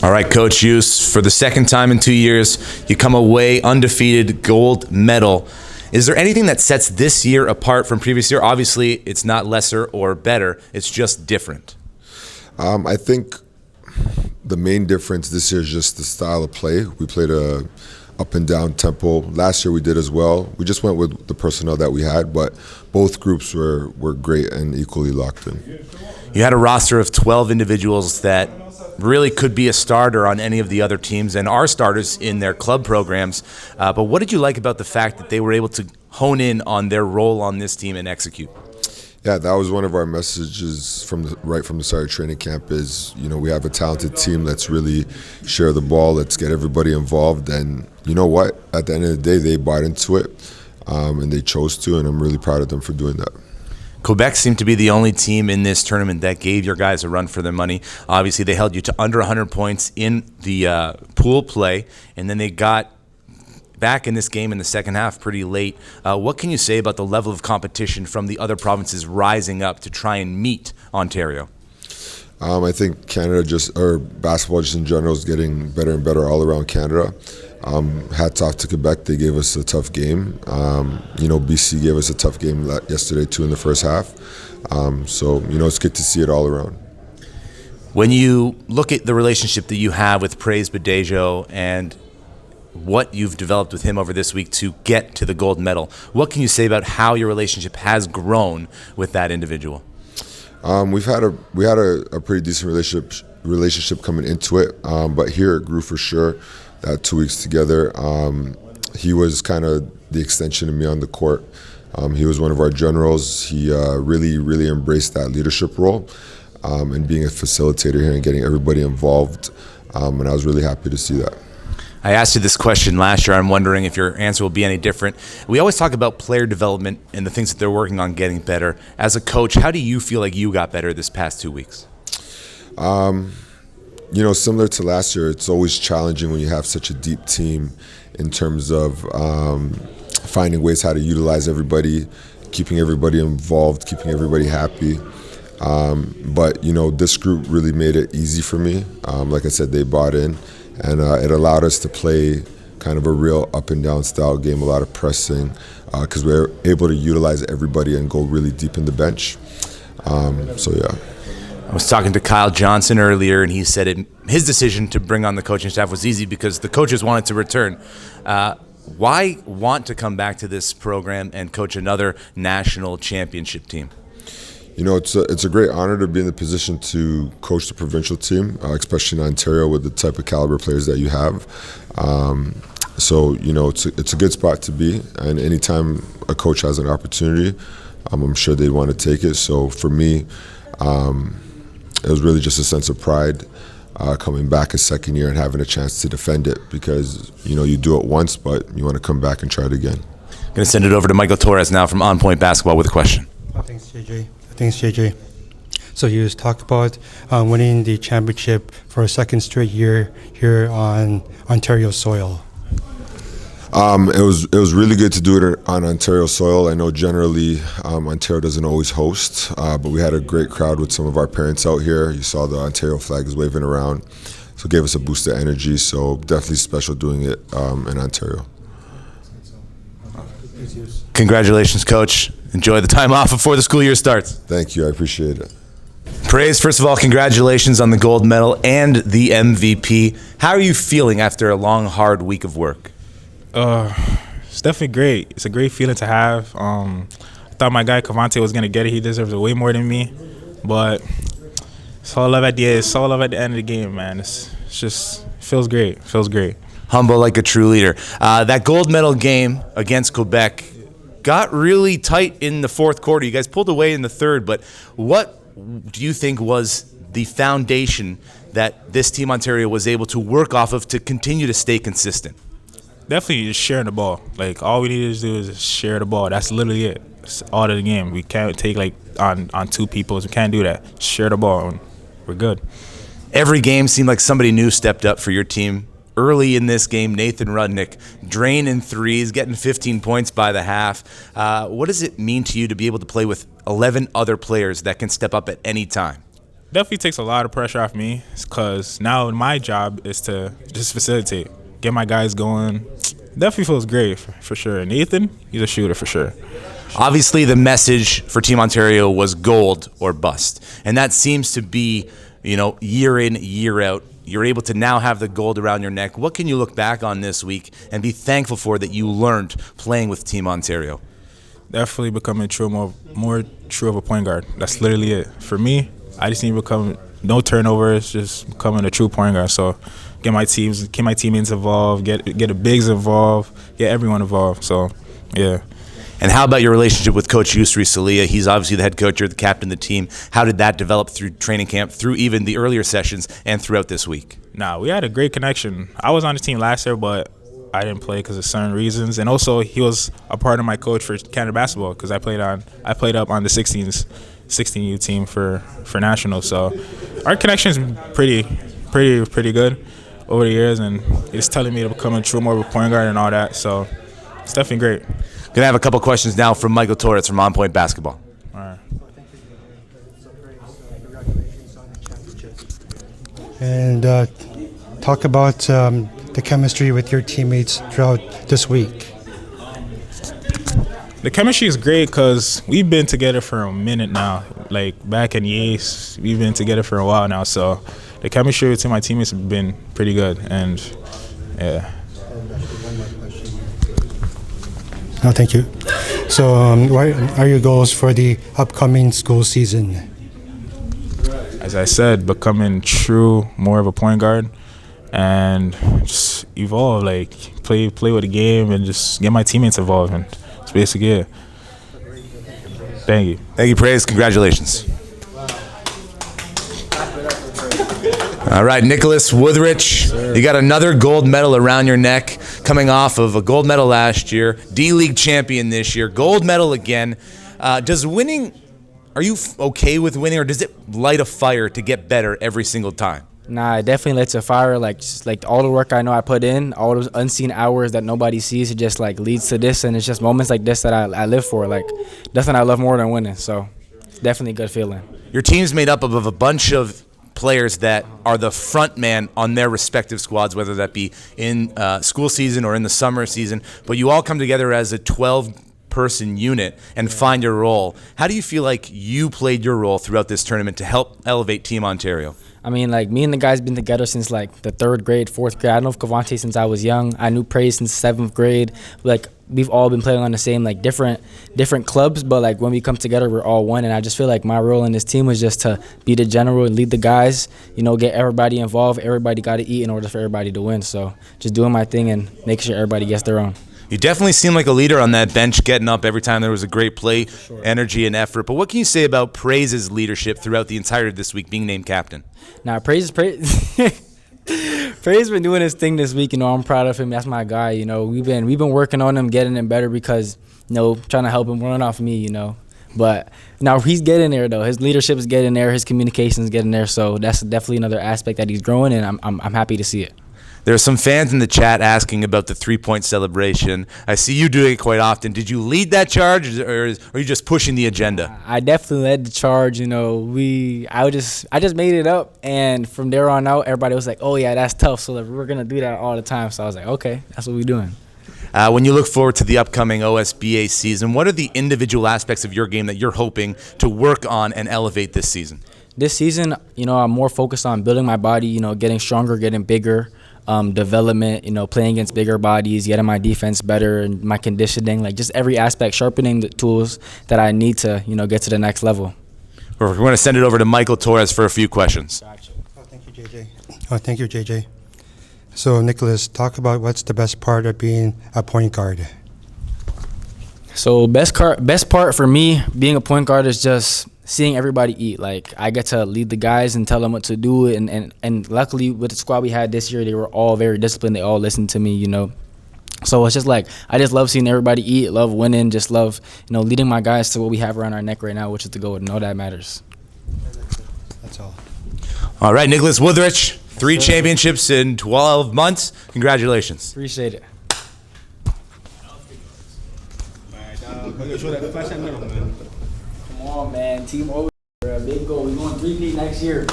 All right, Coach Yoos, for the second time in 2 years, you come away undefeated, gold medal. Is there anything that sets this year apart from previous year? Obviously, it's not lesser or better. It's just different. I think the main difference this year is just the style of play. We played a up and down tempo. Last year we did as well. We just went with the personnel that we had, but both groups were great and equally locked in. You had a roster of 12 individuals that really could be a starter on any of the other teams and are starters in their club programs. But what did you like about the fact that they were able to hone in on their role on this team and execute? Yeah, that was one of our messages right from the start of training camp is, we have a talented team. Let's really share the ball. Let's get everybody involved. And you know what? At the end of the day, they bought into it, and they chose to, and I'm really proud of them for doing that. Quebec seemed to be the only team in this tournament that gave your guys a run for their money. Obviously, they held you to under 100 points in the pool play, and then they got back in this game in the second half pretty late. What can you say about the level of competition from the other provinces rising up to try and meet Ontario? I think basketball just in general is getting better and better all around Canada. Hats off to Quebec. They gave us a tough game. BC gave us a tough game yesterday too in the first half. So it's good to see it all around. When you look at the relationship that you have with Praise Badejo and what you've developed with him over this week to get to the gold medal, what can you say about how your relationship has grown with that individual? We had a pretty decent relationship coming into it, but here it grew for sure. That 2 weeks together, he was kind of the extension of me on the court. He was one of our generals. He really embraced that leadership role and being a facilitator here and getting everybody involved. And I was really happy to see that. I asked you this question last year. I'm wondering if your answer will be any different. We always talk about player development and the things that they're working on getting better. As a coach, how do you feel like you got better this past 2 weeks? Similar to last year, it's always challenging when you have such a deep team in terms of finding ways how to utilize everybody, keeping everybody involved, keeping everybody happy. But this group really made it easy for me. Like I said, they bought in. And it allowed us to play kind of a real up and down style game, a lot of pressing, because we were able to utilize everybody and go really deep in the bench. Yeah. I was talking to Kyle Johnson earlier, and he said his decision to bring on the coaching staff was easy because the coaches wanted to return. Why want to come back to this program and coach another national championship team? It's a great honor to be in the position to coach the provincial team, especially in Ontario with the type of caliber players that you have. It's a good spot to be, and anytime a coach has an opportunity, I'm sure they'd want to take it. So for me, it was really just a sense of pride coming back a second year and having a chance to defend it because, you do it once, but you want to come back and try it again. I'm going to send it over to Michael Torres now from On Point Basketball with a question. Thanks, JJ. So you just talked about winning the championship for a second straight year here on Ontario soil. It was really good to do it on Ontario soil. I know generally Ontario doesn't always host, but we had a great crowd with some of our parents out here. You saw the Ontario flags waving around, so it gave us a boost of energy. So definitely special doing it in Ontario. Congratulations, Coach. Enjoy the time off before the school year starts. Thank you. I appreciate it. Praise, first of all, congratulations on the gold medal and the MVP. How are you feeling after a long, hard week of work? It's definitely great. It's a great feeling to have. I thought my guy Cavante was going to get it. He deserves it way more than me. But it's all love at the end. It's all love at the end of the game, man. It's just feels great. Feels great. Humble like a true leader. That gold medal game against Quebec got really tight in the fourth quarter. You guys pulled away in the third, but what do you think was the foundation that this Team Ontario was able to work off of to continue to stay consistent? Definitely just sharing the ball. Like, all we needed to do is just share the ball. That's literally it. It's all of the game. We can't take, on two people. We can't do that. Share the ball, and we're good. Every game seemed like somebody new stepped up for your team. Early in this game, Nathan Rudnick draining threes, getting 15 points by the half. What does it mean to you to be able to play with 11 other players that can step up at any time? definitely takes a lot of pressure off me because now my job is to just facilitate, get my guys going. Definitely feels great for sure. Nathan, he's a shooter for sure. Obviously, the message for Team Ontario was gold or bust, and that seems to be, year in, year out. You're able to now have the gold around your neck. What can you look back on this week and be thankful for that you learned playing with Team Ontario? Definitely becoming more true of a point guard. That's literally it. For me, I just need to become no turnovers, just becoming a true point guard. So get my teammates involved, get the bigs involved, get everyone involved. So, yeah. And how about your relationship with Coach Yoosrie Salhia? He's obviously the head coach, you're the captain of the team. How did that develop through training camp, through even the earlier sessions, and throughout this week? We had a great connection. I was on the team last year, but I didn't play because of certain reasons. And also, he was a part of my coach for Canada basketball because I played up on the 16U team for nationals. So our connection is pretty good over the years, and it's telling me to become a true more of a point guard and all that. So it's definitely great. Gonna have a couple questions now from Michael Torres from On Point Basketball. All right. And talk about the chemistry with your teammates throughout this week. The chemistry is great because we've been together for a minute now. Like back in the Ace, we've been together for a while now. So the chemistry between my teammates have been pretty good. And yeah. No, thank you. So what are your goals for the upcoming school season? As I said, becoming true more of a point guard and just evolve, like play with the game and just get my teammates involved. And that's basically it. Thank you. Thank you, Praise. Congratulations. All right, Nicholas Wuthrich, you got another gold medal around your neck, coming off of a gold medal last year, D-League champion this year, gold medal again. Does winning, are you okay with winning, or does it light a fire to get better every single time? Nah, it definitely lights a fire. Like all the work I know I put in, all those unseen hours that nobody sees, it just like leads to this, and it's just moments like this that I live for. Like nothing I love more than winning. So definitely a good feeling. Your team's made up of a bunch of players that are the front man on their respective squads, whether that be in school season or in the summer season, but you all come together as a 12-person unit and find your role. How do you feel like you played your role throughout this tournament to help elevate Team Ontario? I mean, like, me and the guys been together since, like, the 3rd grade, 4th grade. I know Cavante since I was young. I knew Praise since 7th grade. Like, we've all been playing on the same, like, different clubs, but, like, when we come together, we're all one. And I just feel like my role in this team was just to be the general and lead the guys, get everybody involved. Everybody got to eat in order for everybody to win. So just doing my thing and making sure everybody gets their own. You definitely seem like a leader on that bench, getting up every time there was a great play, energy and effort. But what can you say about Praise's leadership throughout the entirety of this week, being named captain? Nah, Praise Praise been doing his thing this week. I'm proud of him. That's my guy. We've been working on him, getting him better because trying to help him run off me. But now he's getting there though. His leadership is getting there. His communication is getting there. So that's definitely another aspect that he's growing, and I'm happy to see it. There are some fans in the chat asking about the three-point celebration. I see you doing it quite often. Did you lead that charge, or are you just pushing the agenda? I definitely led the charge. I just made it up, and from there on out, everybody was like, "Oh yeah, that's tough." So we're gonna do that all the time. So I was like, "Okay, that's what we're doing." When you look forward to the upcoming OSBA season, what are the individual aspects of your game that you're hoping to work on and elevate this season? This season, I'm more focused on building my body. Getting stronger, getting bigger. Development, playing against bigger bodies, getting my defense better, and my conditioning, like just every aspect, sharpening the tools that I need to, get to the next level. We're going to send it over to Michael Torres for a few questions. Gotcha. Thank you, JJ. So, Nicholas, talk about what's the best part of being a point guard. So, best part for me being a point guard is just seeing everybody eat. Like, I get to lead the guys and tell them what to do, and luckily with the squad we had this year, they were all very disciplined. They all listened to me, So it's just like, I just love seeing everybody eat, love winning, just love, leading my guys to what we have around our neck right now, which is the gold, and all that matters. That's all. All right, Nicholas Wuthrich, 3 championships in 12 months. Congratulations. Appreciate it. Come on, man. Team over. big goal. We're going 3P next year.